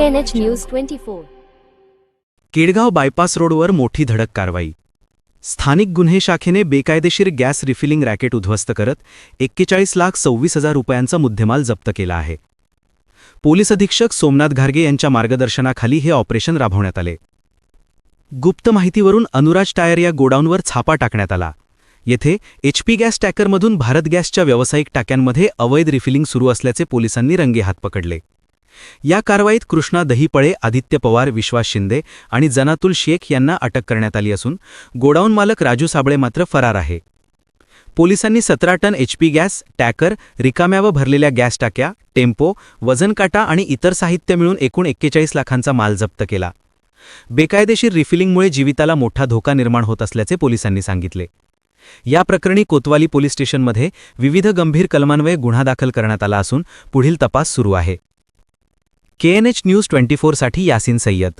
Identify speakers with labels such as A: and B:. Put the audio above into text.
A: KNH News 24.
B: Kedgaon bypass रोडवर मोठी धडक कारवाई. स्थानिक गुन्हे शाखेने बेकायदेशीर गॅस रिफिलिंग रॅकेट उद्ध्वस्त करत 41,26,000 रुपयांचा मुद्देमाल जप्त केला आहे. पोलीस अधीक्षक सोमनाथ घारगे यांच्या मार्गदर्शनाखाली हे ऑपरेशन राबवण्यात आले. गुप्त माहितीवरून अनुराज टायर या गोडाऊनवर छापा टाकण्यात आला. येथे HP गॅस टँकरमधून भारत गॅसच्या व्यावसायिक टाक्यांमध्ये अवैध रिफिलिंग सुरू असल्याचे पोलिसांनी रंगेहात पकडले. या कारवाईत कृष्णा दहीपळे, आदित्य पवार, विश्वास शिंदे आणि जनातुल शेख यांना अटक करण्यात आली असून गोडाऊन मालक राजू साबळे मात्र फरार आहे. पोलिसांनी 17 टन HP गॅस, टँकर, रिकाम्या व भरलेल्या गॅस टाक्या, टेम्पो, वजनकाटा आणि इतर साहित्य मिळून एकूण 41 लाखांचा माल जप्त केला. बेकायदेशीर रिफिलिंगमुळे जीविताला मोठा धोका निर्माण होत असल्याचे पोलिसांनी सांगितले. या प्रकरणी कोतवाली पोलीस स्टेशनमध्ये विविध गंभीर कलमान्वये गुन्हा दाखल करण्यात आला असून पुढील तपास सुरू आहे. KNH News 24 साठी यासिन सय्यद.